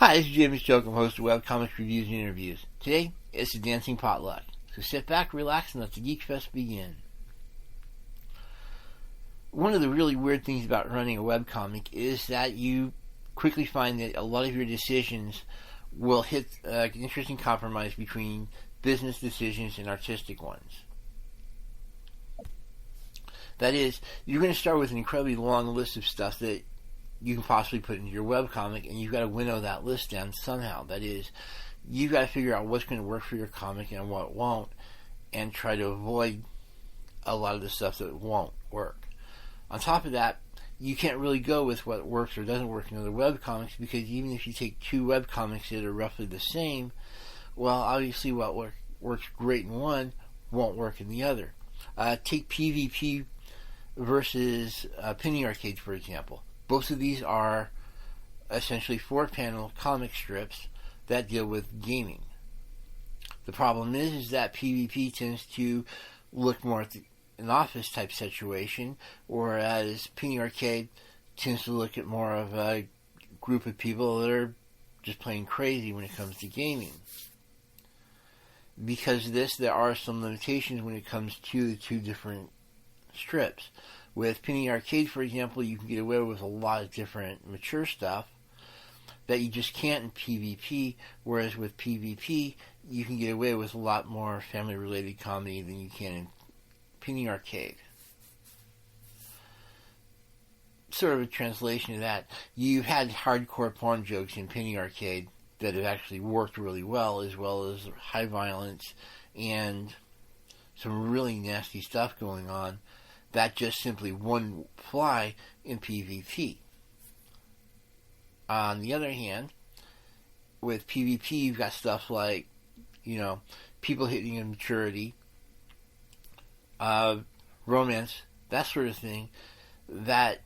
Hi, this is James Joke. I'm host of Webcomics Reviews and Interviews. Today, it's the Dancing Potluck. So sit back, relax, and let the Geek Fest begin. One of the really weird things about running a webcomic is that you quickly find that a lot of your decisions will hit an interesting compromise between business decisions and artistic ones. That is, you're going to start with an incredibly long list of stuff that you can possibly put into your webcomic, and you've got to winnow that list down somehow. That is, you've got to figure out what's going to work for your comic and what won't, and try to avoid a lot of the stuff that won't work. On top of that, you can't really go with what works or doesn't work in other webcomics, because even if you take two webcomics that are roughly the same, well, obviously what works great in one won't work in the other. Take PvP versus Penny Arcade, for example. Both of these are essentially 4-panel comic strips that deal with gaming. The problem is that PvP tends to look more at an office type situation, whereas Penny Arcade tends to look at more of a group of people that are just plain crazy when it comes to gaming. Because of this, there are some limitations when it comes to the two different strips. With Penny Arcade, for example, you can get away with a lot of different mature stuff that you just can't in PvP, whereas with PvP, you can get away with a lot more family-related comedy than you can in Penny Arcade. Sort of a translation of that, you've had hardcore porn jokes in Penny Arcade that have actually worked really well as high violence and some really nasty stuff going on that just simply wouldn't fly in PvP. On the other hand, with PvP, you've got stuff like, people hitting a maturity, romance, that sort of thing, that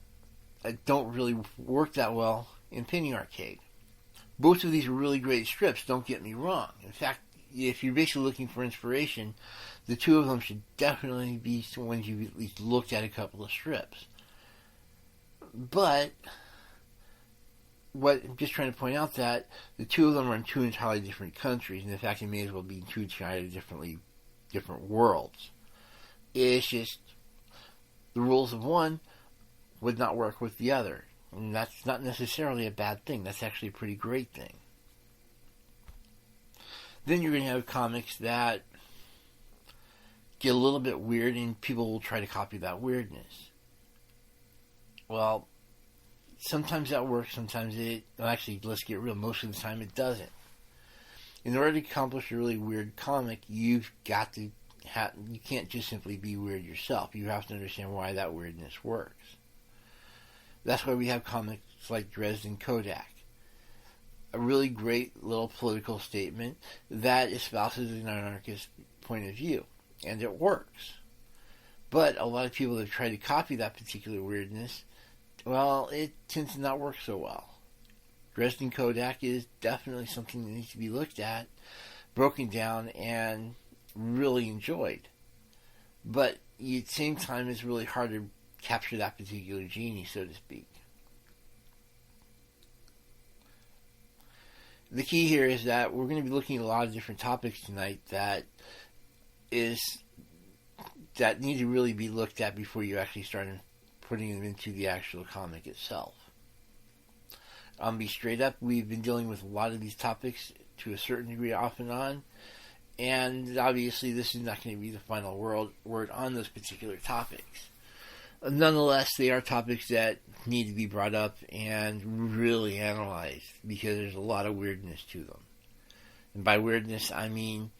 don't really work that well in Penny Arcade. Both of these are really great strips, don't get me wrong. In fact, if you're basically looking for inspiration, the two of them should definitely be ones you've at least looked at a couple of strips. But I'm just trying to point out that the two of them are in two entirely different countries, and in fact, they may as well be in two entirely different worlds. It's just the rules of one would not work with the other, and that's not necessarily a bad thing. That's actually a pretty great thing. Then you're going to have comics that get a little bit weird, and people will try to copy that weirdness. Well, sometimes that works, sometimes actually, let's get real, most of the time it doesn't. In order to accomplish a really weird comic, you can't just simply be weird yourself. You have to understand why that weirdness works. That's why we have comics like Dresden Kodak. A really great little political statement that espouses an anarchist point of view. And it works. But a lot of people that try to copy that particular weirdness, well, it tends to not work so well. Dresden Kodak is definitely something that needs to be looked at, broken down, and really enjoyed. But at the same time, it's really hard to capture that particular genie, so to speak. The key here is that we're going to be looking at a lot of different topics tonight that need to really be looked at before you actually start putting them into the actual comic itself. I'll be straight up, we've been dealing with a lot of these topics to a certain degree off and on, and obviously this is not going to be the final word on those particular topics. Nonetheless, they are topics that need to be brought up and really analyzed, because there's a lot of weirdness to them. And by weirdness, I mean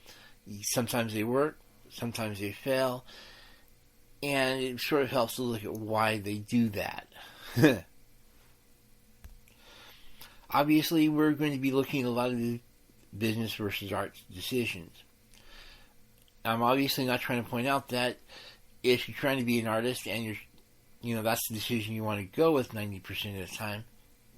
sometimes they work, sometimes they fail, and it sort of helps to look at why they do that. Obviously, we're going to be looking at a lot of the business versus art decisions. I'm obviously not trying to point out that if you're trying to be an artist and that's the decision you want to go with 90% of the time,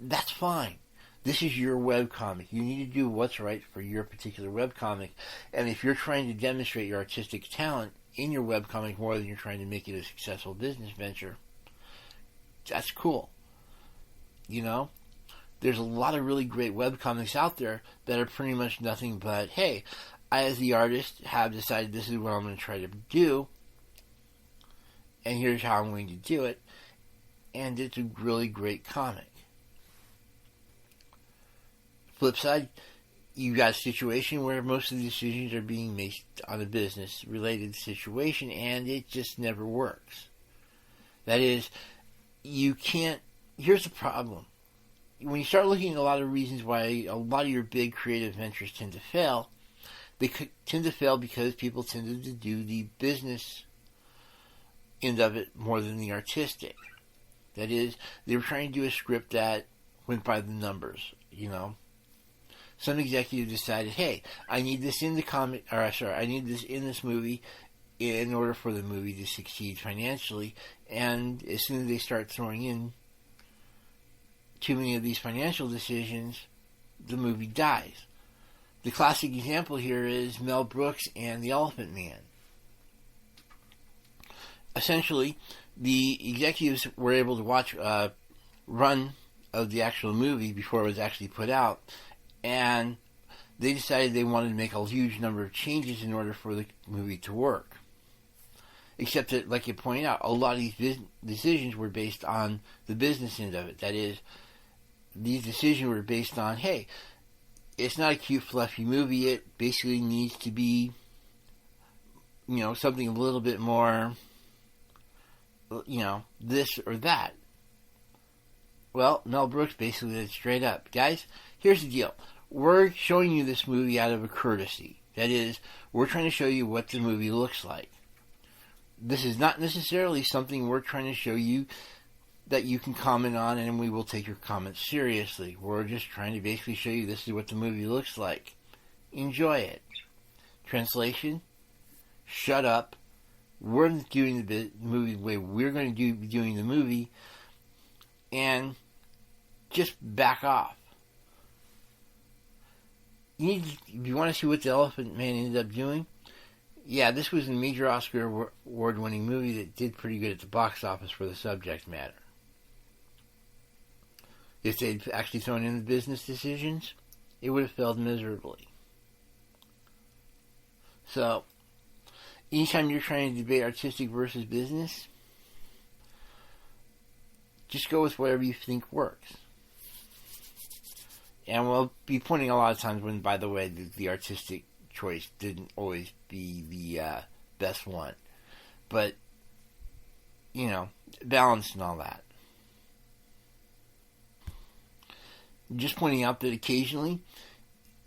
that's fine. This is your webcomic. You need to do what's right for your particular webcomic. And if you're trying to demonstrate your artistic talent in your webcomic more than you're trying to make it a successful business venture, that's cool. there's a lot of really great webcomics out there that are pretty much nothing but, hey, I as the artist have decided this is what I'm going to try to do, and here's how I'm going to do it, and it's a really great comic. Flip side, you got a situation where most of the decisions are being made on a business-related situation, and it just never works. That is, you can't... Here's the problem. When you start looking at a lot of reasons why a lot of your big creative ventures tend to fail, they tend to fail because people tended to do the business end of it more than the artistic. That is, they were trying to do a script that went by the numbers, you know. Some executive decided, hey, I need this in the comic, or sorry, I need this in this movie in order for the movie to succeed financially. And as soon as they start throwing in too many of these financial decisions, the movie dies. The classic example here is Mel Brooks and The Elephant Man. Essentially, the executives were able to watch a run of the actual movie before it was actually put out, and they decided they wanted to make a huge number of changes in order for the movie to work. Except that, like you pointed out, a lot of these decisions were based on the business end of it. That is, these decisions were based on, hey, it's not a cute, fluffy movie. It basically needs to be, you know, something a little bit more, you know, this or that. Well, Mel Brooks basically said straight up, guys, here's the deal. We're showing you this movie out of a courtesy. That is, we're trying to show you what the movie looks like. This is not necessarily something we're trying to show you that you can comment on and we will take your comments seriously. We're just trying to basically show you this is what the movie looks like. Enjoy it. Translation, shut up. We're doing the movie the way we're going to be doing the movie, and just back off. If you want to see what The Elephant Man ended up doing, yeah, this was a major Oscar award-winning movie that did pretty good at the box office for the subject matter. If they'd actually thrown in the business decisions, it would have failed miserably. So, anytime you're trying to debate artistic versus business, just go with whatever you think works. And we'll be pointing a lot of times when, by the way, the artistic choice didn't always be the best one. But, you know, balance and all that. Just pointing out that occasionally,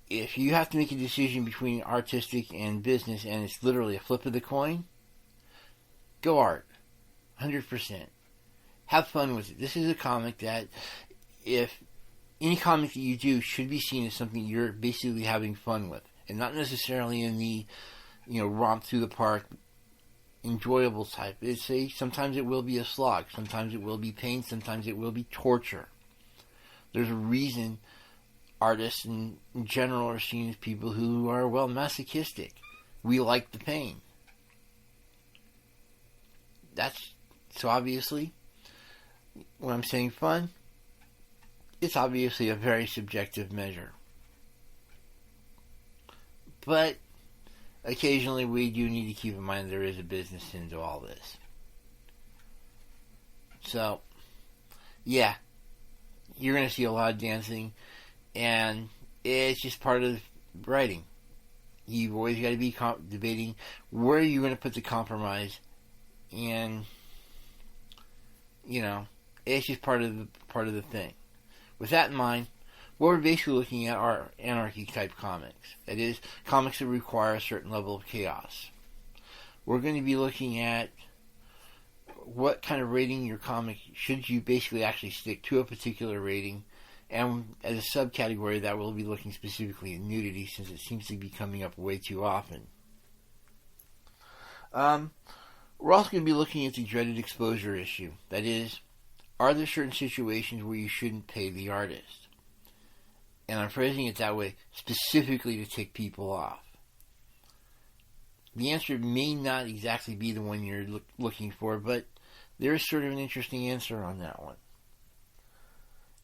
if you have to make a decision between artistic and business and it's literally a flip of the coin, go art. 100%. Have fun with it. This is a comic that, if any comic that you do should be seen as something you're basically having fun with, and not necessarily in the, you know, romp through the park, enjoyable type. Sometimes it will be a slog, sometimes it will be pain, sometimes it will be torture. There's a reason artists in general are seen as people who are, well, masochistic. We like the pain. So obviously, when I'm saying fun, it's obviously a very subjective measure. But occasionally we do need to keep in mind there is a business into all this. So, yeah, you're going to see a lot of dancing, and it's just part of writing. You've always got to be debating where you're going to put the compromise, and, you know, it's just part of the thing. With that in mind, what we're basically looking at are anarchy-type comics. That is, comics that require a certain level of chaos. We're going to be looking at what kind of rating your comic should you basically actually stick to a particular rating, and as a subcategory that we'll be looking specifically at nudity, since it seems to be coming up way too often. We're also going to be looking at the dreaded exposure issue. That is, are there certain situations where you shouldn't pay the artist? And I'm phrasing it that way specifically to tick people off. The answer may not exactly be the one you're looking for, but there is sort of an interesting answer on that one.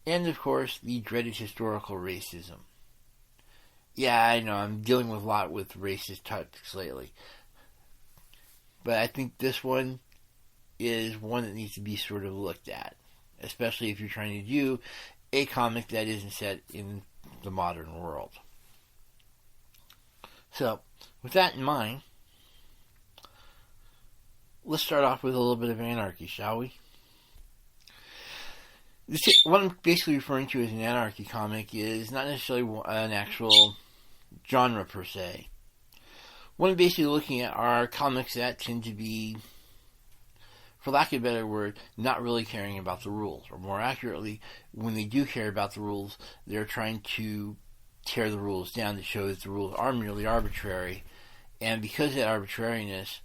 And, of course, the dreaded historical racism. Yeah, I know, I'm dealing with a lot with racist topics lately. But I think this one is one that needs to be sort of looked at. Especially if you're trying to do a comic that isn't set in the modern world. So, with that in mind, let's start off with a little bit of anarchy, shall we? What I'm basically referring to as an anarchy comic is not necessarily an actual genre per se. What I'm basically looking at are comics that tend to be, for lack of a better word, not really caring about the rules. Or more accurately, when they do care about the rules, they're trying to tear the rules down to show that the rules are merely arbitrary. And because of that arbitrariness,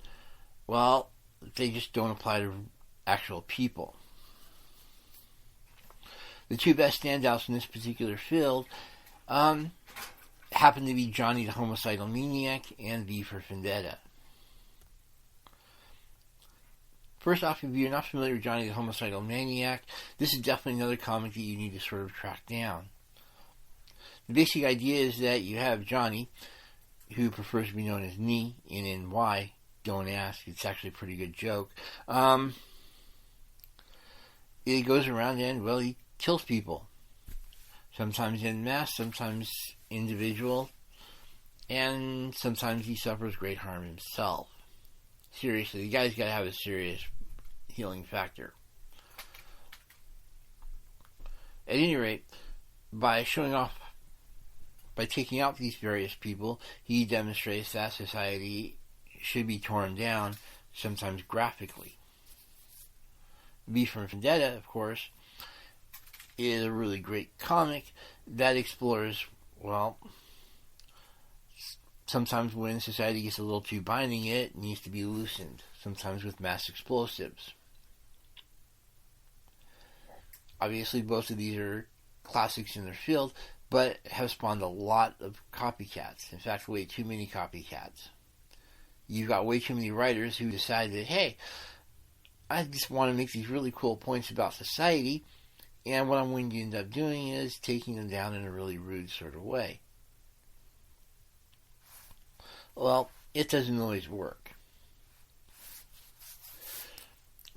well, they just don't apply to actual people. The two best standouts in this particular field happen to be Johnny the Homicidal Maniac and V for Vendetta. First off, if you're not familiar with Johnny the Homicidal Maniac, this is definitely another comic that you need to sort of track down. The basic idea is that you have Johnny, who prefers to be known as Ni, N-N-Y, don't ask, it's actually a pretty good joke. He goes around and, well, he kills people. Sometimes en masse, sometimes individual, and sometimes he suffers great harm himself. Seriously, the guy's got to have a serious healing factor. At any rate, by taking out these various people, he demonstrates that society should be torn down, sometimes graphically. V for Vendetta, of course, is a really great comic that explores, well, sometimes when society gets a little too binding, it needs to be loosened, sometimes with mass explosives. Obviously, both of these are classics in their field, but have spawned a lot of copycats. In fact, way too many copycats. You've got way too many writers who decide that, hey, I just want to make these really cool points about society, and what I'm going to end up doing is taking them down in a really rude sort of way. Well, it doesn't always work.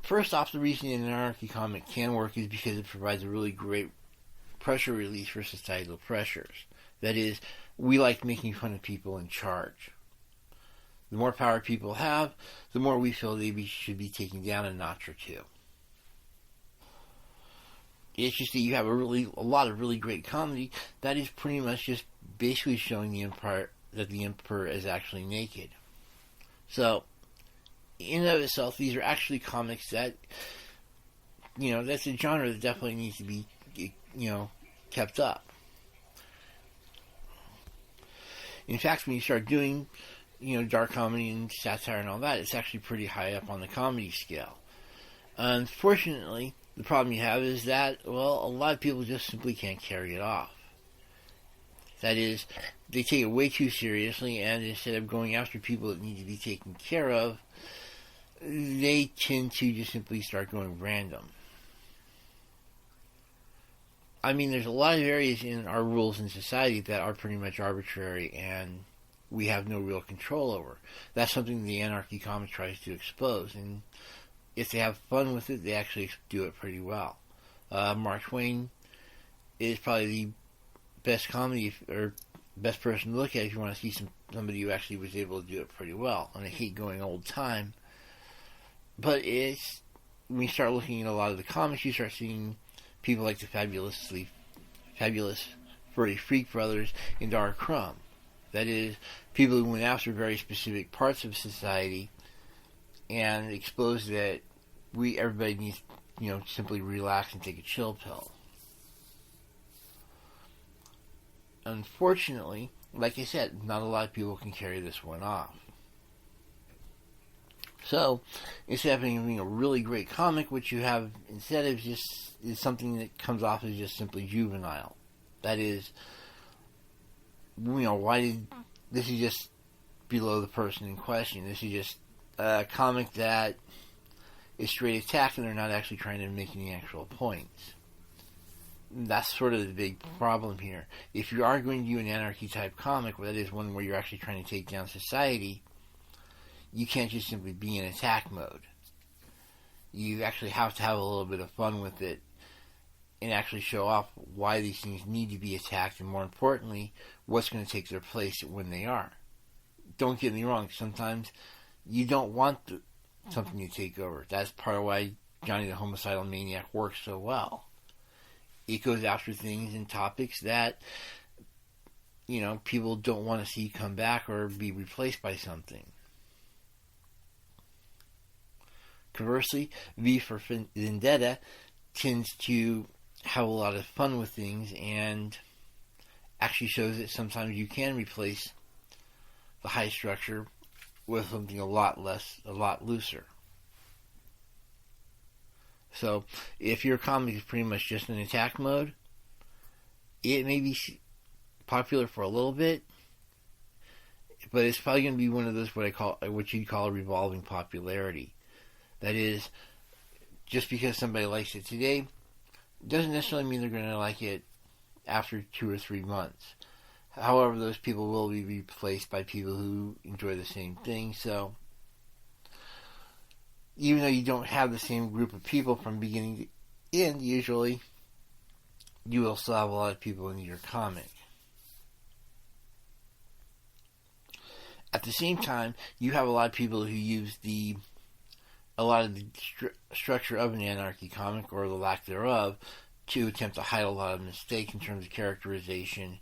First off, the reason an anarchy comic can work is because it provides a really great pressure release for societal pressures. That is, we like making fun of people in charge. The more power people have, the more we feel they should be taken down a notch or two. It's just that you have a lot of really great comedy that is pretty much just basically showing the empire that the emperor is actually naked. So, in and of itself, these are actually comics that, that's a genre that definitely needs to be, kept up. In fact, when you start doing, dark comedy and satire and all that, it's actually pretty high up on the comedy scale. Unfortunately, the problem you have is that, well, a lot of people just simply can't carry it off. That is, they take it way too seriously, and instead of going after people that need to be taken care of, they tend to just simply start going random. I mean, there's a lot of areas in our rules in society that are pretty much arbitrary, and we have no real control over. That's something the anarchy comic tries to expose, and if they have fun with it, they actually do it pretty well. Mark Twain is probably the best comedy, or best person to look at if you want to see somebody who actually was able to do it pretty well. And I hate going old time, but it's, when you start looking at a lot of the comics, you start seeing people like the fabulous Furry Freak Brothers and Dara Crumb. That is, people who went after very specific parts of society and exposed that everybody needs, simply relax and take a chill pill. Unfortunately, like I said, not a lot of people can carry this one off. So, instead of having a really great comic, what you have instead is something that comes off as just simply juvenile. That is, this is just below the person in question. This is just a comic that is straight attack, and they're not actually trying to make any actual points. That's sort of the big problem here. If you are going to do an anarchy type comic, that is one where you're actually trying to take down society, you can't just simply be in attack mode. You actually have to have a little bit of fun with it and actually show off why these things need to be attacked, and more importantly, what's going to take their place when they are. Don't get me wrong, sometimes you don't want something to take over. That's part of why Johnny the Homicidal Maniac works so well. It goes after things and topics that, people don't want to see come back or be replaced by something. Conversely, V for Vendetta tends to have a lot of fun with things and actually shows that sometimes you can replace the high structure with something a lot looser. So, if your comic is pretty much just in attack mode, it may be popular for a little bit, but it's probably going to be one of those what you'd call a revolving popularity. That is, just because somebody likes it today, doesn't necessarily mean they're going to like it after 2 or 3 months. However, those people will be replaced by people who enjoy the same thing, so even though you don't have the same group of people from beginning to end, usually, you will still have a lot of people in your comic. At the same time, you have a lot of people who use a lot of the structure of an anarchy comic, or the lack thereof, to attempt to hide a lot of mistakes in terms of characterization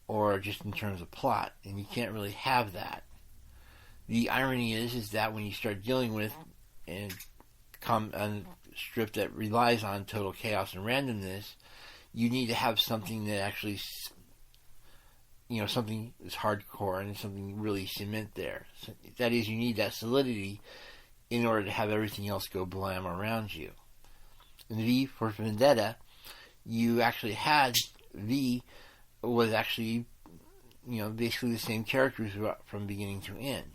or just in terms of plot, and you can't really have that. The irony is that when you start dealing with a strip that relies on total chaos and randomness, you need to have something that actually, something is hardcore and something really cement there. So that is, you need that solidity in order to have everything else go blam around you. In V for Vendetta, you actually had V was actually, basically the same characters from beginning to end.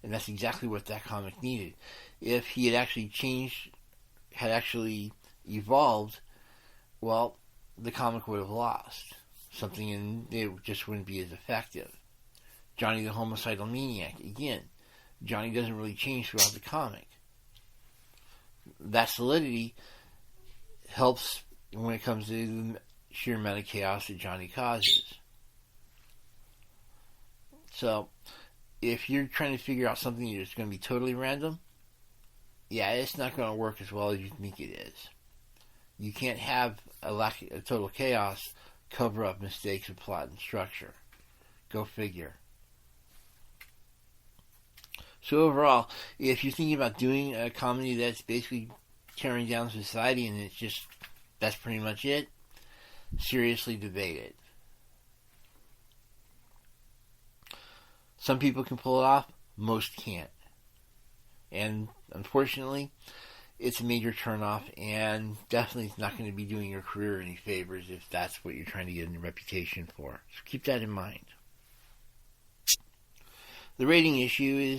And that's exactly what that comic needed. If he had actually had actually evolved, well, the comic would have lost something, and it just wouldn't be as effective. Johnny the Homicidal Maniac, again, Johnny doesn't really change throughout the comic. That solidity helps when it comes to the sheer amount of chaos that Johnny causes. So, if you're trying to figure out something that's going to be totally random, it's not going to work as well as you think it is. You can't have a total chaos cover up mistakes of plot and structure. Go figure. So overall, if you're thinking about doing a comedy that's basically tearing down society and that's pretty much it, seriously debate it. Some people can pull it off, most can't. And unfortunately, it's a major turnoff, and definitely it's not going to be doing your career any favors if that's what you're trying to get a reputation for. So keep that in mind. The rating issue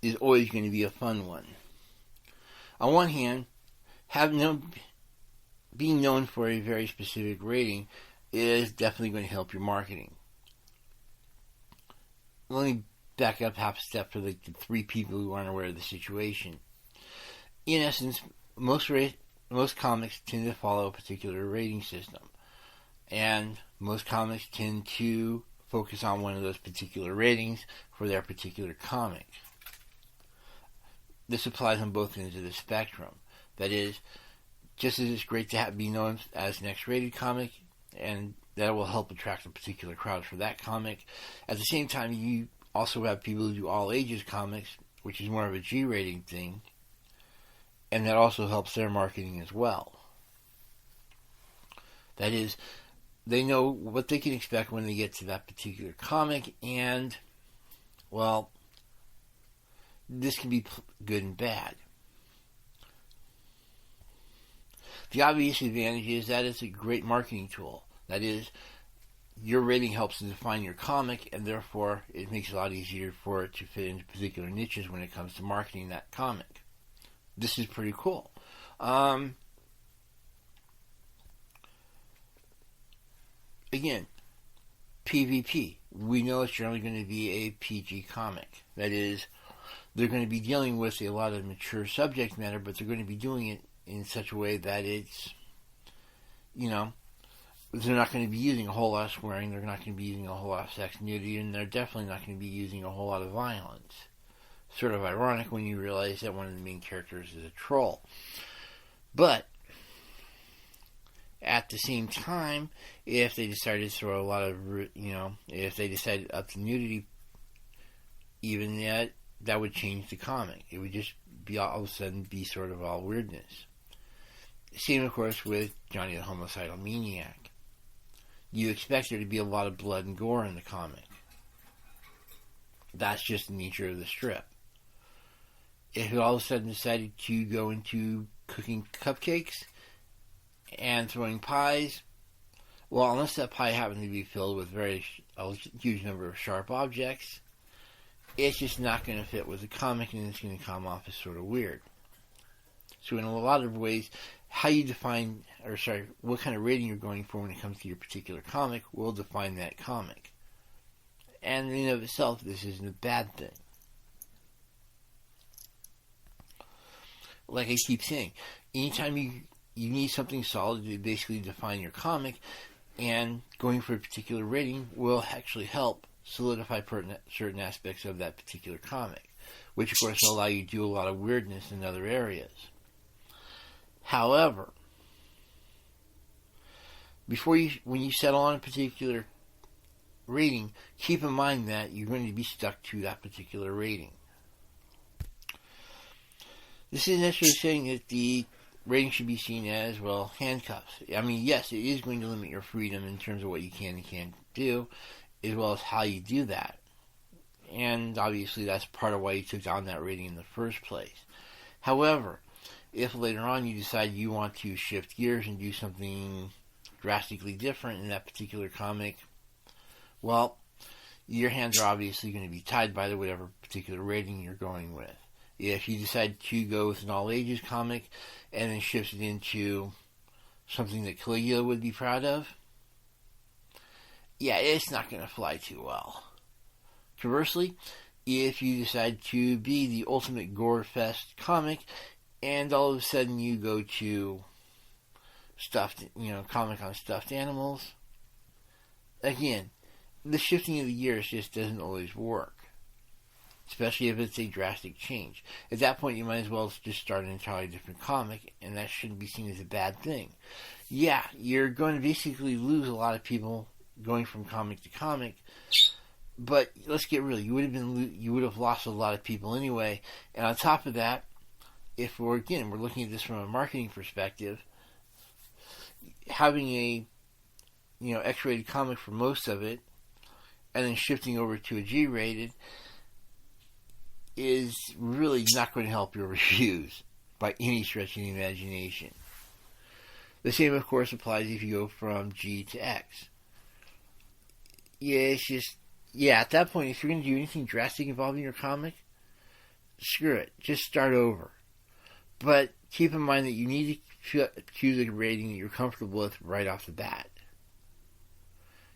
is always going to be a fun one. On one hand, being known for a very specific rating is definitely going to help your marketing. Let me back up half a step for the 3 people who aren't aware of the situation. In essence, most comics tend to follow a particular rating system, and most comics tend to focus on one of those particular ratings for their particular comic. This applies on both ends of the spectrum. That is, just as it's great to be known as an X-rated comic, and that will help attract a particular crowd for that comic, at the same time, you also have people who do all ages comics, which is more of a G rating thing, and that also helps their marketing as well. That is, they know what they can expect when they get to that particular comic, and, well, this can be good and bad. The obvious advantage is that it's a great marketing tool. That is, your rating helps to define your comic, and therefore it makes it a lot easier for it to fit into particular niches when it comes to marketing that comic. This is pretty cool. again, PvP. We know it's generally going to be a PG comic. That is, they're going to be dealing with a lot of mature subject matter, but they're going to be doing it in such a way that it's, they're not going to be using a whole lot of swearing, they're not going to be using a whole lot of sex, nudity, and they're definitely not going to be using a whole lot of violence. Sort of ironic when you realize that one of the main characters is a troll. But at the same time, if they decided to throw a lot of, if they decided up to nudity, even that would change the comic. It would just be all of a sudden be sort of all weirdness. Same, of course, with Johnny the Homicidal Maniac. You expect there to be a lot of blood and gore in the comic. That's just the nature of the strip. If it all of a sudden decided to go into cooking cupcakes and throwing pies, well, unless that pie happened to be filled with a huge number of sharp objects, it's just not going to fit with the comic, and it's going to come off as sort of weird. So in a lot of ways, how you define, what kind of rating you're going for when it comes to your particular comic will define that comic. And in and of itself, this isn't a bad thing. Like I keep saying, anytime you need something solid to basically define your comic, and going for a particular rating will actually help solidify certain aspects of that particular comic, which of course will allow you to do a lot of weirdness in other areas. However, when you settle on a particular rating, keep in mind that you're going to be stuck to that particular rating. This isn't necessarily saying that the rating should be seen as, handcuffs. I mean, yes, it is going to limit your freedom in terms of what you can and can't do, as well as how you do that. And obviously that's part of why you took down that rating in the first place. However, if later on you decide you want to shift gears and do something drastically different in that particular comic, well, your hands are obviously going to be tied by whatever particular rating you're going with. If you decide to go with an all-ages comic and then shift it into something that Caligula would be proud of, yeah, it's not going to fly too well. Conversely, if you decide to be the ultimate gore fest comic and all of a sudden you go to comic on stuffed animals, again, the shifting of the gears just doesn't always work. Especially if it's a drastic change. At that point, you might as well just start an entirely different comic, and that shouldn't be seen as a bad thing. Yeah, you're going to basically lose a lot of people going from comic to comic, but let's get real. You would have lost a lot of people anyway. And on top of that, if we're looking at this from a marketing perspective, having a X-rated comic for most of it, and then shifting over to a G-rated, is really not going to help your reviews by any stretch of the imagination. The same, of course, applies if you go from G to X. Yeah, at that point, if you're going to do anything drastic involving your comic, screw it. Just start over. But keep in mind that you need to choose a rating that you're comfortable with right off the bat.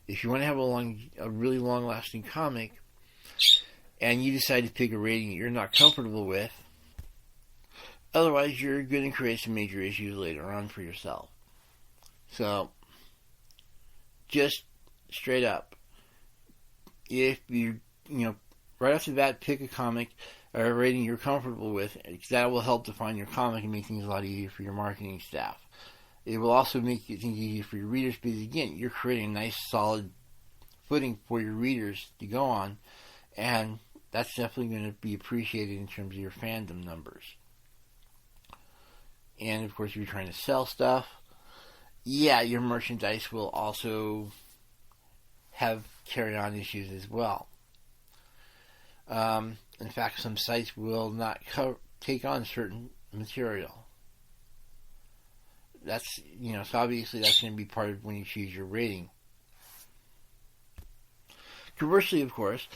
If you want to have a really long-lasting comic, and you decide to pick a rating that you're not comfortable with, otherwise you're going to create some major issues later on for yourself. So, just straight up, if you, right off the bat pick a comic or a rating you're comfortable with, that will help define your comic and make things a lot easier for your marketing staff. It will also make things easier for your readers because, again, you're creating a nice solid footing for your readers to go on, and that's definitely going to be appreciated in terms of your fandom numbers. And, of course, if you're trying to sell stuff, yeah, your merchandise will also have carry-on issues as well. In fact, some sites will not take on certain material. That's, so obviously that's going to be part of when you choose your rating. Conversely, of course,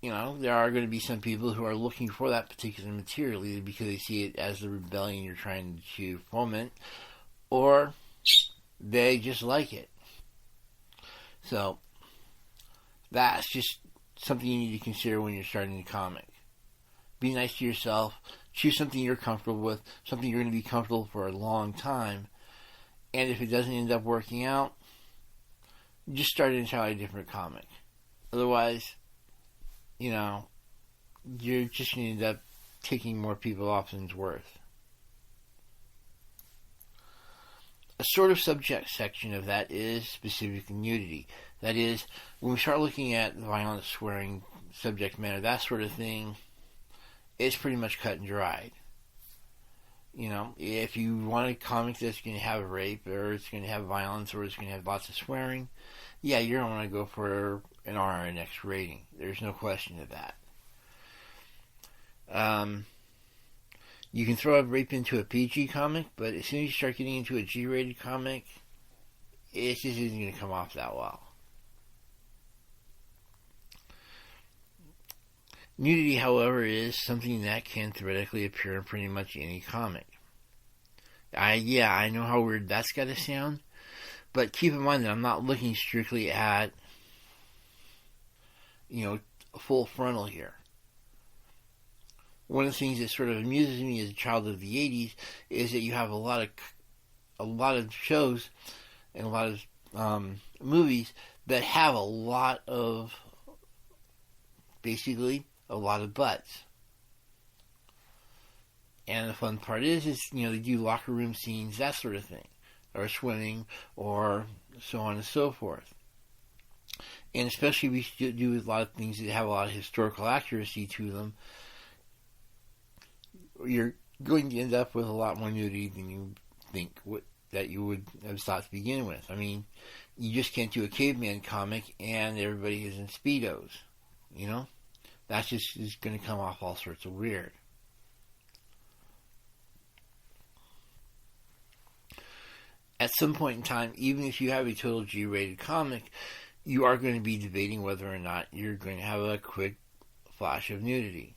there are going to be some people who are looking for that particular material either because they see it as the rebellion you're trying to foment, or they just like it. So that's just something you need to consider when you're starting a comic. Be nice to yourself. Choose something you're comfortable with, something you're going to be comfortable for a long time. And if it doesn't end up working out, just start an entirely different comic. Otherwise, you're just going to end up taking more people off than it's worth. A sort of subject section of that is specific nudity. That is, when we start looking at violence, swearing, subject matter, that sort of thing, it's pretty much cut and dried. If you want a comic that's going to have rape, or it's going to have violence, or it's going to have lots of swearing, yeah, you're going to want to go for an R or an X rating. There's no question of that. You can throw a rape into a PG comic, but as soon as you start getting into a G-rated comic, it just isn't going to come off that well. Nudity, however, is something that can theoretically appear in pretty much any comic. I know how weird that's got to sound, but keep in mind that I'm not looking strictly at, full frontal here. One of the things that sort of amuses me as a child of the 80s is that you have a lot of shows and a lot of movies that have a lot of butts. And the fun part is they do locker room scenes, that sort of thing, or swimming, or so on and so forth. And especially we do a lot of things that have a lot of historical accuracy to them, you're going to end up with a lot more nudity than you think that you would have thought to begin with. I mean, you just can't do a caveman comic and everybody is in Speedos, That just is going to come off all sorts of weird. At some point in time, even if you have a total G-rated comic, you are going to be debating whether or not you're going to have a quick flash of nudity.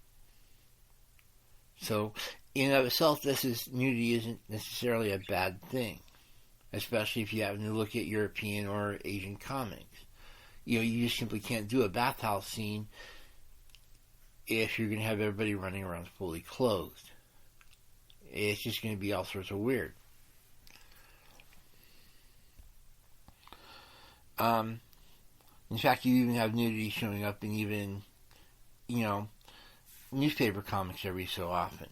So, in and of itself, nudity isn't necessarily a bad thing, especially if you happen to look at European or Asian comics. You just simply can't do a bathhouse scene if you're going to have everybody running around fully clothed. It's just going to be all sorts of weird. In fact, you even have nudity showing up in even, newspaper comics every so often.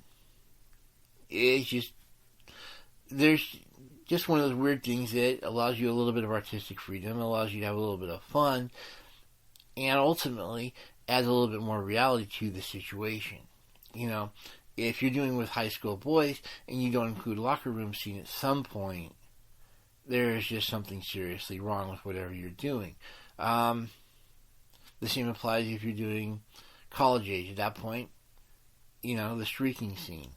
There's just one of those weird things that allows you a little bit of artistic freedom, allows you to have a little bit of fun, and ultimately adds a little bit more reality to the situation. If you're dealing with high school boys and you don't include a locker room scene at some point, there's just something seriously wrong with whatever you're doing. The same applies if you're doing college age. At that point, the streaking scene.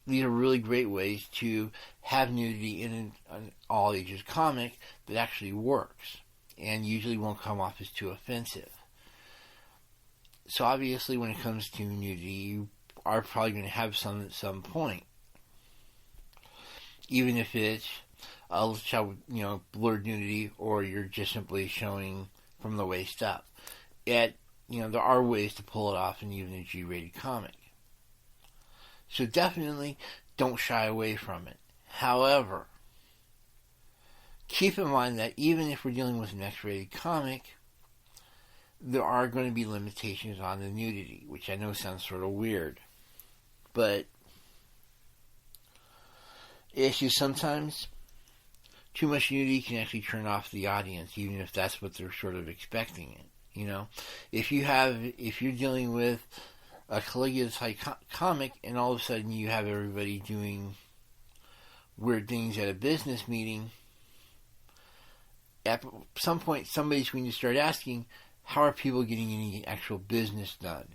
These are really great ways to have nudity in an all ages comic that actually works and usually won't come off as too offensive. So obviously when it comes to nudity, you are probably going to have some at some point. Even if it's blurred nudity, or you're just simply showing from the waist up. There are ways to pull it off in even a G-rated comic. So definitely don't shy away from it. However, keep in mind that even if we're dealing with an X-rated comic, there are going to be limitations on the nudity, which I know sounds sort of weird. But it's just sometimes too much nudity can actually turn off the audience, even if that's what they're sort of expecting it. If you're dealing with a Caligula type comic, and all of a sudden you have everybody doing weird things at a business meeting, at some point somebody's going to start asking, how are people getting any actual business done?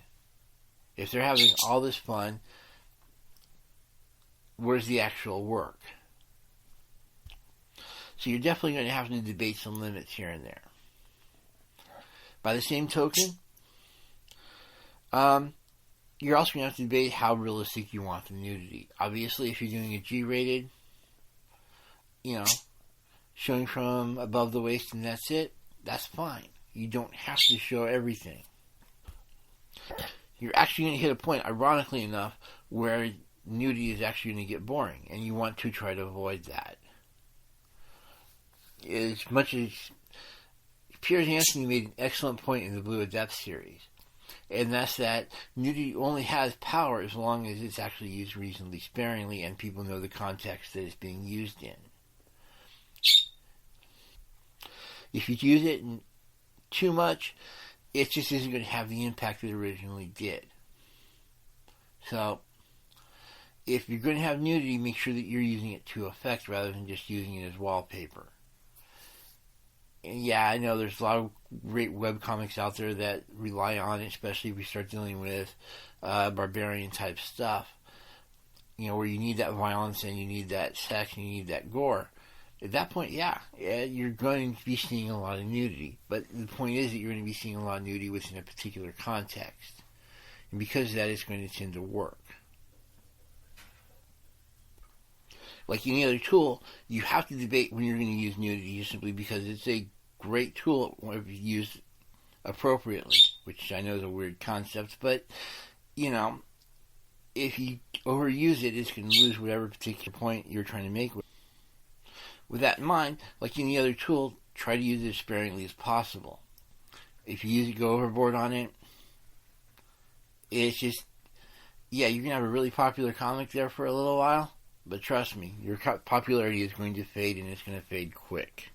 If they're having all this fun, where's the actual work? So you're definitely going to have to debate some limits here and there. By the same token, you're also going to have to debate how realistic you want the nudity. Obviously, if you're doing a G-rated, showing from above the waist and that's it, that's fine. You don't have to show everything. You're actually going to hit a point, ironically enough, where nudity is actually going to get boring, and you want to try to avoid that. As much as Piers Anthony made an excellent point in the Blue Adept series, and that's that nudity only has power as long as it's actually used reasonably sparingly and people know the context that it's being used in. If you use it too much, it just isn't going to have the impact it originally did. So, if you're going to have nudity, make sure that you're using it to effect rather than just using it as wallpaper. And yeah, I know there's a lot of great webcomics out there that rely on it, especially if we start dealing with barbarian type stuff. Where you need that violence and you need that sex and you need that gore. At that point, yeah, you're going to be seeing a lot of nudity. But the point is that you're going to be seeing a lot of nudity within a particular context. And because of that, it's going to tend to work. Like any other tool, you have to debate when you're going to use nudity just simply because it's a great tool if used appropriately, which I know is a weird concept, but, if you overuse it, it's going to lose whatever particular point you're trying to make. With that in mind, like any other tool, try to use it as sparingly as possible. If you go overboard on it, it's just, you're going to have a really popular comic there for a little while, but trust me, your popularity is going to fade, and it's going to fade quick.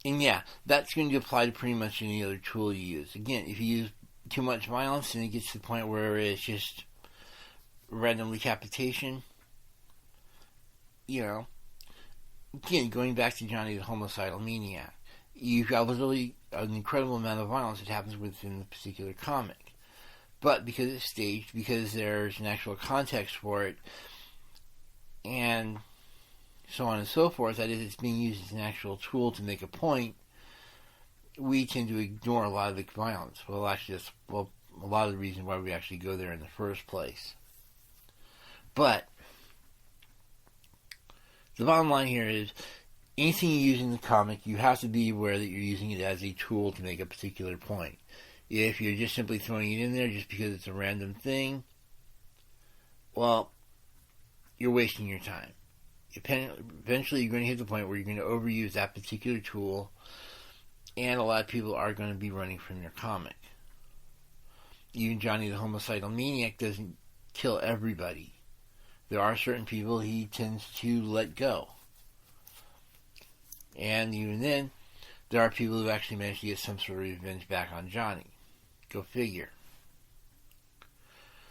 And that's going to apply to pretty much any other tool you use. Again, if you use too much violence and it gets to the point where it's just random decapitation, again, going back to Johnny the Homicidal Maniac, you've got literally an incredible amount of violence that happens within the particular comic. But because it's staged, because there's an actual context for it, and so on and so forth, that is, it's being used as an actual tool to make a point, we tend to ignore a lot of the violence. Well, actually, that's a lot of the reason why we actually go there in the first place. But the bottom line here is, anything you use in the comic, you have to be aware that you're using it as a tool to make a particular point. If you're just simply throwing it in there just because it's a random thing, well, you're wasting your time. Eventually, you're going to hit the point where you're going to overuse that particular tool, and a lot of people are going to be running from your comic. Even Johnny the Homicidal Maniac doesn't kill everybody. There are certain people he tends to let go. And even then, there are people who actually manage to get some sort of revenge back on Johnny. Go figure.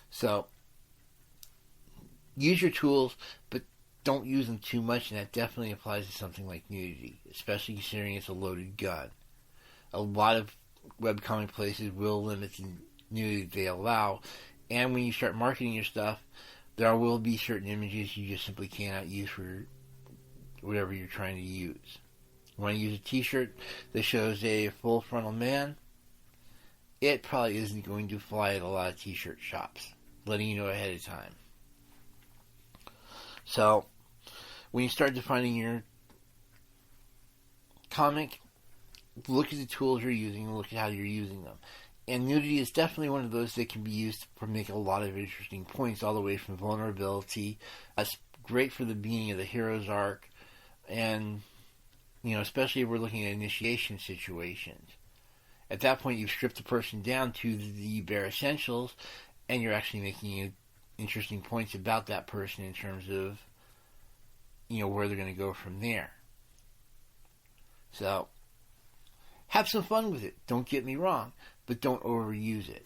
So, use your tools, but don't use them too much, and that definitely applies to something like nudity, especially considering it's a loaded gun. A lot of webcomic places will limit the nudity they allow, and when you start marketing your stuff, there will be certain images you just simply cannot use for whatever you're trying to use. You want to use a t-shirt that shows a full frontal man, it probably isn't going to fly at a lot of t-shirt shops, letting you know ahead of time. So, when you start defining your comic, look at the tools you're using and look at how you're using them. And nudity is definitely one of those that can be used to make a lot of interesting points, all the way from vulnerability. That's great for the beginning of the hero's arc, and especially if we're looking at initiation situations. At that point, you've stripped the person down to the bare essentials, and you're actually making interesting points about that person in terms of, where they're going to go from there. So, have some fun with it. Don't get me wrong, but don't overuse it.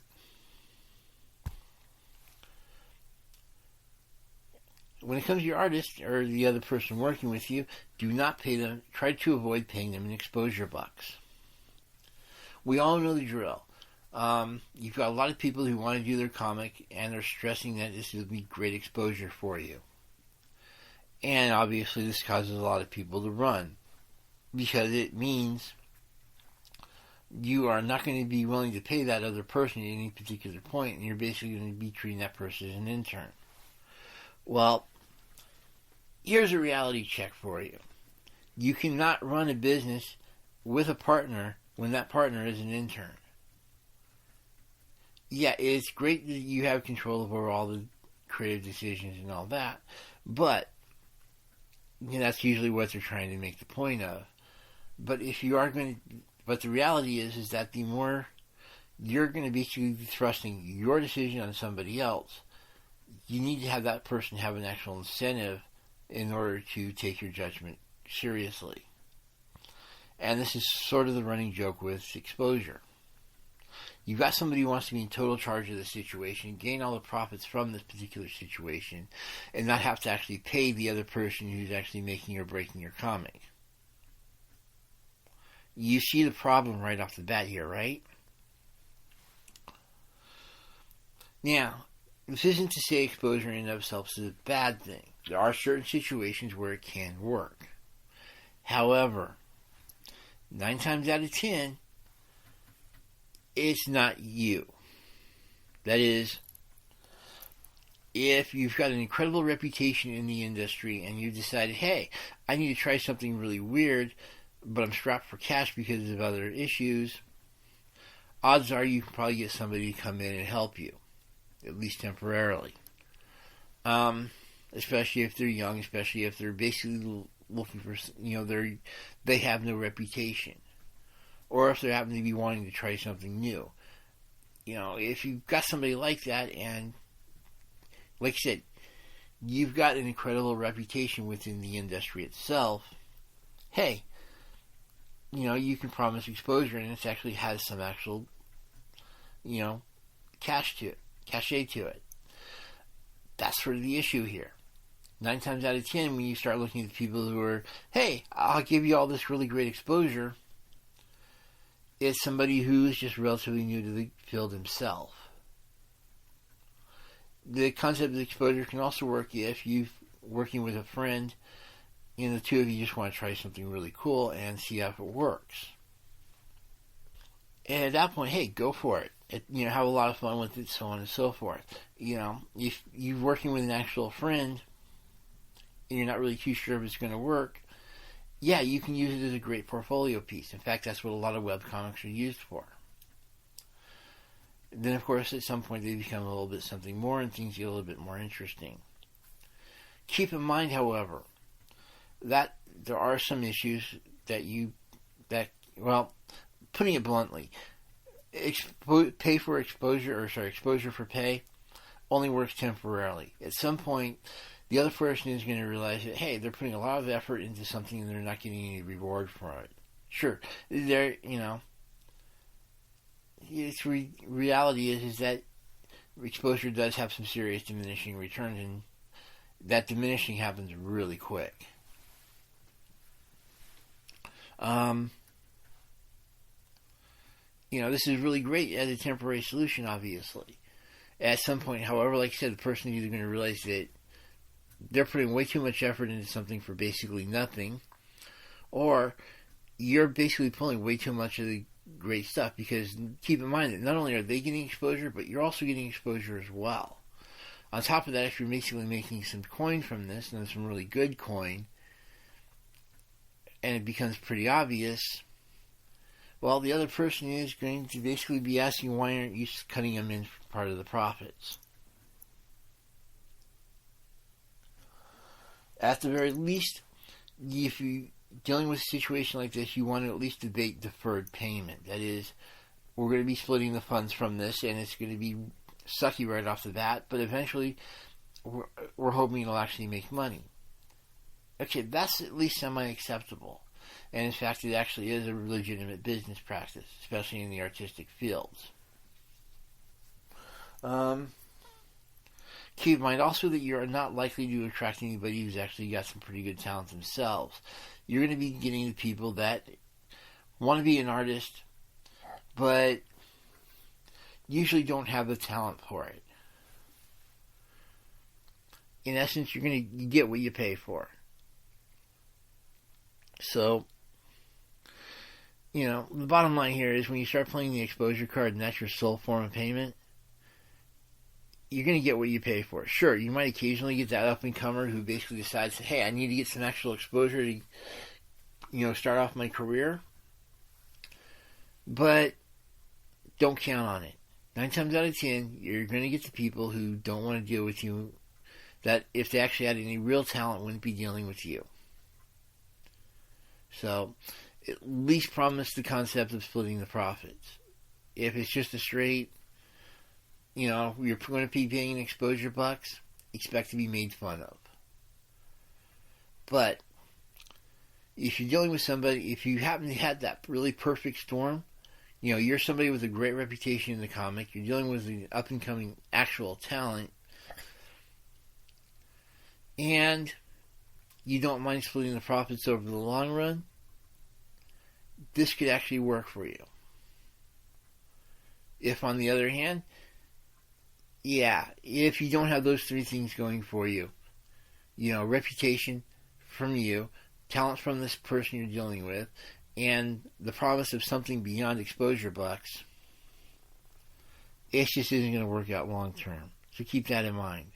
When it comes to your artist or the other person working with you, do not pay them. Try to avoid paying them in exposure bucks. We all know the drill. You've got a lot of people who want to do their comic and are stressing that this will be great exposure for you. And obviously this causes a lot of people to run, because it means you are not going to be willing to pay that other person at any particular point, and you're basically going to be treating that person as an intern. Well, Here's a reality check for you. You cannot run a business with a partner when that partner is an intern. Yeah, it's great that you have control over all the creative decisions and all that, but that's usually what they're trying to make the point of. But if you are going to, but the reality is that the more you're going to be thrusting your decision on somebody else, you need to have that person have an actual incentive in order to take your judgment seriously. And this is sort of the running joke with exposure. You've got somebody who wants to be in total charge of the situation, gain all the profits from this particular situation, and not have to actually pay the other person who's actually making or breaking your comic. You see the problem right off the bat here, right? Now, this isn't to say exposure in and of itself is a bad thing. There are certain situations where it can work. However, 9 times out of 10, it's not you. That is, if you've got an incredible reputation in the industry and you decided, hey, I need to try something really weird, but I'm strapped for cash because of other issues, odds are you can probably get somebody to come in and help you, at least temporarily. Especially if they're young, especially if they're basically looking for, they have no reputation. Or if they happen to be wanting to try something new. If you've got somebody like that, and like I said, you've got an incredible reputation within the industry itself, hey, you can promise exposure, and it actually has some actual, cachet to it. That's sort of the issue here. 9 times out of 10, when you start looking at the people who are, hey, I'll give you all this really great exposure, it's somebody who's just relatively new to the field himself. The concept of exposure can also work if you're working with a friend and the two of you just want to try something really cool and see how it works. And at that point, hey, go for it. Have a lot of fun with it, so on and so forth. If you're working with an actual friend and you're not really too sure if it's going to work, yeah, you can use it as a great portfolio piece. In fact, that's what a lot of webcomics are used for. Then, of course, at some point they become a little bit something more and things get a little bit more interesting. Keep in mind, however, that there are some issues putting it bluntly, exposure for pay only works temporarily. At some point, the other person is going to realize that, hey, they're putting a lot of effort into something and they're not getting any reward for it. Sure, reality is that exposure does have some serious diminishing returns, and that diminishing happens really quick. This is really great as a temporary solution, obviously. At some point, however, like I said, the person is either going to realize that they're putting way too much effort into something for basically nothing, or you're basically pulling way too much of the great stuff, because keep in mind that not only are they getting exposure, but you're also getting exposure as well. On top of that, if you're basically making some coin from this, and some really good coin, and it becomes pretty obvious, well, the other person is going to basically be asking, why aren't you cutting them in for part of the profits? At the very least, if you're dealing with a situation like this, you want to at least debate deferred payment. That is, we're going to be splitting the funds from this, and it's going to be sucky right off the bat, but eventually we're hoping it'll actually make money. Okay, that's at least semi-acceptable. And in fact, it actually is a legitimate business practice, especially in the artistic fields. Keep in mind also that you're not likely to attract anybody who's actually got some pretty good talent themselves. You're going to be getting the people that want to be an artist, but usually don't have the talent for it. In essence, you're going to get what you pay for. So, the bottom line here is when you start playing the exposure card and that's your sole form of payment, you're going to get what you pay for. Sure, you might occasionally get that up-and-comer who basically decides, hey, I need to get some actual exposure to, start off my career. But don't count on it. 9 times out of 10, you're going to get the people who don't want to deal with you, that if they actually had any real talent, wouldn't be dealing with you. So, at least promise the concept of splitting the profits. If it's just a straight, you're going to be paying exposure bucks, expect to be made fun of. But, if you're dealing with somebody, if you happen to have that really perfect storm, you're somebody with a great reputation in the comic, you're dealing with an up-and-coming actual talent, and you don't mind splitting the profits over the long run, this could actually work for you. If, on the other hand, if you don't have those 3 things going for you, reputation from you, talent from this person you're dealing with, and the promise of something beyond exposure bucks, it just isn't going to work out long term. So keep that in mind.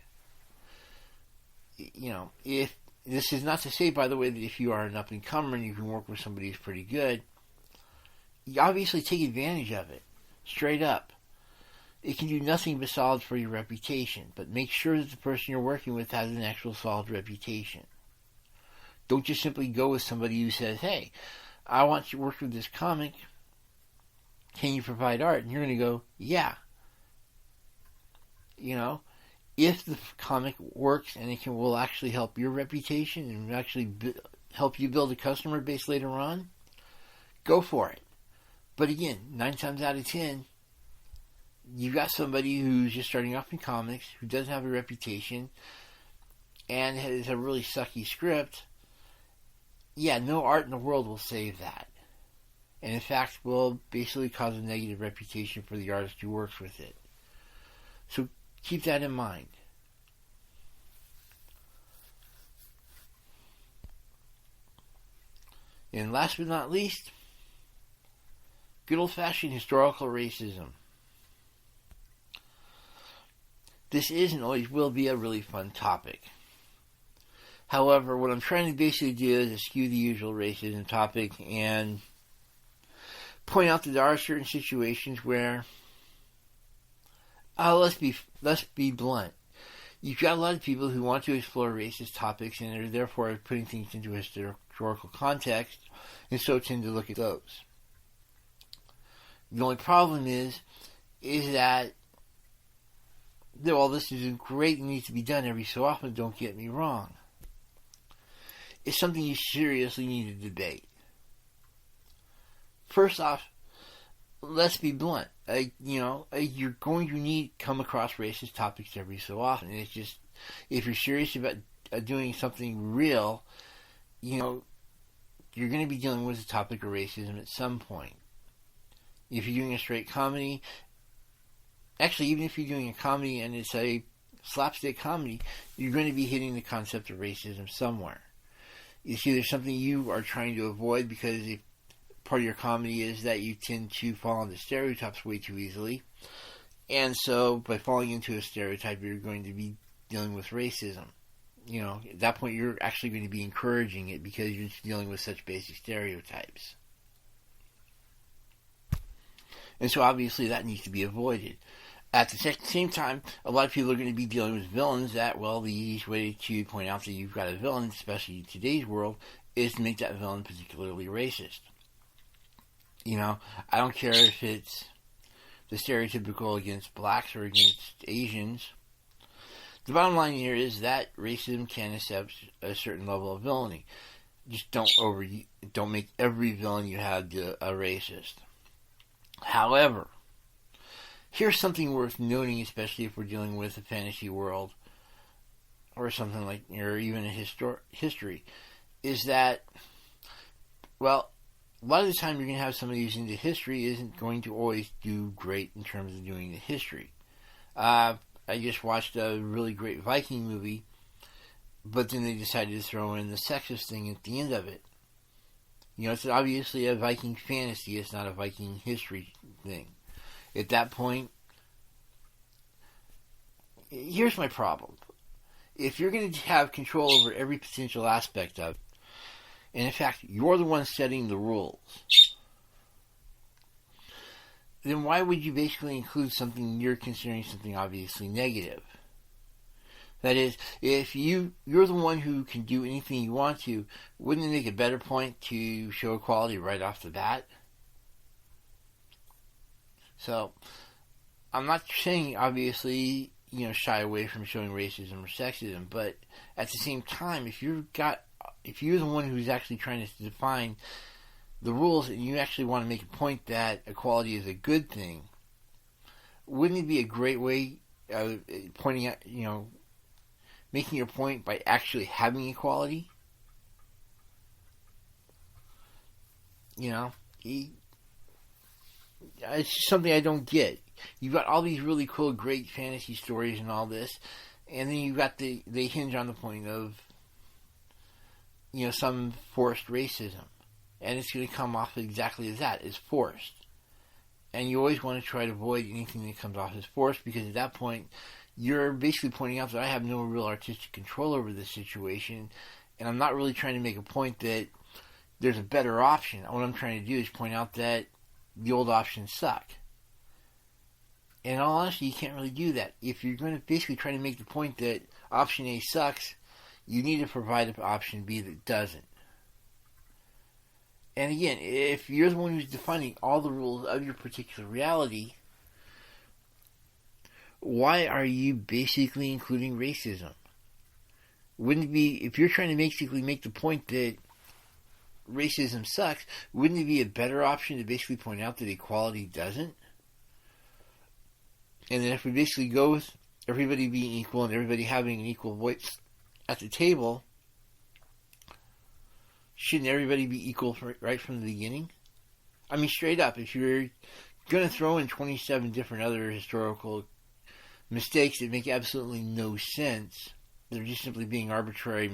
If this is not to say, by the way, that if you are an up-and-comer and you can work with somebody who's pretty good, you obviously take advantage of it. Straight up. It can do nothing but solid for your reputation, but make sure that the person you're working with has an actual solid reputation. Don't just simply go with somebody who says, hey, I want you to work with this comic. Can you provide art? And you're going to go, yeah. If the comic works and it will actually help your reputation and actually help you build a customer base later on, go for it. But again, 9 times out of 10, you've got somebody who's just starting off in comics, who doesn't have a reputation, and has a really sucky script. No art in the world will save that. And in fact, will basically cause a negative reputation for the artist who works with it. So keep that in mind. And last but not least, good old-fashioned historical racism. This is and always will be a really fun topic. However, what I'm trying to basically do is eschew the usual racism topic and point out that there are certain situations where, let's be blunt. You've got a lot of people who want to explore racist topics and are therefore putting things into a historical context, and so tend to look at those. The only problem is that while this is great and needs to be done every so often, don't get me wrong, it's something you seriously need to debate. First off, let's be blunt. You're going to come across racist topics every so often. It's just, if you're serious about doing something real, you're going to be dealing with the topic of racism at some point. If you're doing a straight comedy, actually, even if you're doing a comedy and it's a slapstick comedy, you're going to be hitting the concept of racism somewhere. You see, there's something you are trying to avoid because part of your comedy is that you tend to fall into stereotypes way too easily. And so, by falling into a stereotype, you're going to be dealing with racism. At that point, you're actually going to be encouraging it because you're dealing with such basic stereotypes. And so, obviously, that needs to be avoided. At the same time, a lot of people are going to be dealing with villains that, the easiest way to point out that you've got a villain, especially in today's world, is to make that villain particularly racist. I don't care if it's the stereotypical against blacks or against Asians. The bottom line here is that racism can accept a certain level of villainy. Just don't make every villain you have a racist. However, here's something worth noting, especially if we're dealing with a fantasy world or something like, or even a history, is that, a lot of the time you're going to have somebody who's into history isn't going to always do great in terms of doing the history. I just watched a really great Viking movie, but then they decided to throw in the sexist thing at the end of it. It's obviously a Viking fantasy, it's not a Viking history thing. At that point, Here's my problem. If you're going to have control over every potential aspect of it, and in fact, you're the one setting the rules, then why would you basically include something you're considering something obviously negative? That is, if you're the one who can do anything you want to, wouldn't it make a better point to show equality right off the bat? So, I'm not saying, obviously, shy away from showing racism or sexism, but at the same time, if you're the one who's actually trying to define the rules and you actually want to make a point that equality is a good thing, wouldn't it be a great way of pointing out, making your point by actually having equality? It's just something I don't get. You've got all these really cool, great fantasy stories and all this, and then you've got they hinge on the point of, some forced racism. And it's going to come off exactly as that, as forced. And you always want to try to avoid anything that comes off as forced, because at that point, you're basically pointing out that I have no real artistic control over this situation, and I'm not really trying to make a point that there's a better option. What I'm trying to do is point out that the old options suck. And in all honesty, you can't really do that. If you're going to basically try to make the point that option A sucks, you need to provide an option B that doesn't. And again, if you're the one who's defining all the rules of your particular reality, why are you basically including racism? Wouldn't it be, if you're trying to basically make the point that racism sucks, wouldn't it be a better option to basically point out that equality doesn't? And then if we basically go with everybody being equal and everybody having an equal voice at the table, shouldn't everybody be equal right from the beginning? I mean, straight up, if you're going to throw in 27 different other historical mistakes that make absolutely no sense, they're just simply being arbitrary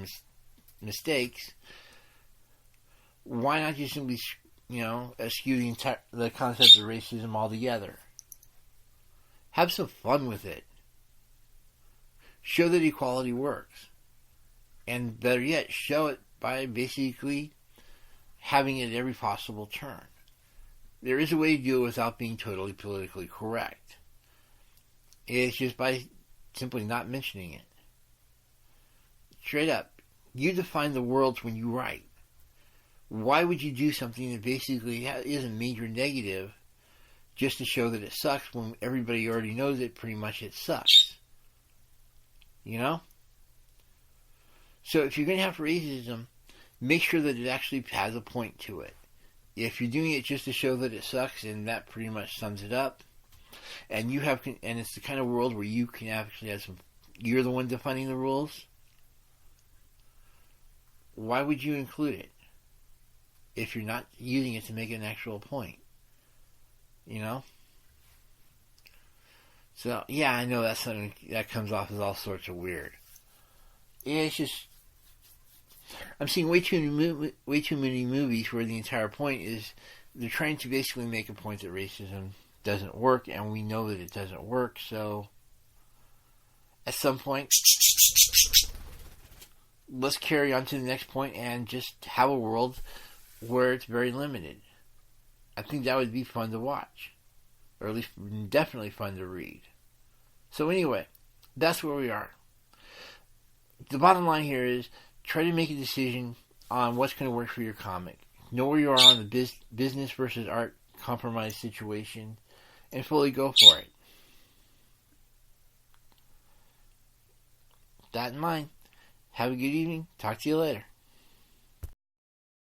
mistakes, why not just simply, eschew the concept of racism altogether? Have some fun with it. Show that equality works. And better yet, show it by basically having it at every possible turn. There is a way to do it without being totally politically correct. It's just by simply not mentioning it. Straight up, you define the worlds when you write. Why would you do something that basically is a major negative just to show that it sucks when everybody already knows that pretty much it sucks? So if you're going to have racism, make sure that it actually has a point to it. If you're doing it just to show that it sucks, and that pretty much sums it up, and it's the kind of world where you can actually have you're the one defining the rules, why would you include it if you're not using it to make an actual point? So, yeah, I know that's something that comes off as all sorts of weird. Yeah, it's just, I'm seeing way too many movies where the entire point is they're trying to basically make a point that racism doesn't work, and we know that it doesn't work, so at some point, let's carry on to the next point and just have a world where it's very limited. I think that would be fun to watch. Or at least definitely fun to read. So anyway, that's where we are. The bottom line here is try to make a decision on what's going to work for your comic. Know where you are on the business versus art compromise situation and fully go for it. That in mind, have a good evening. Talk to you later.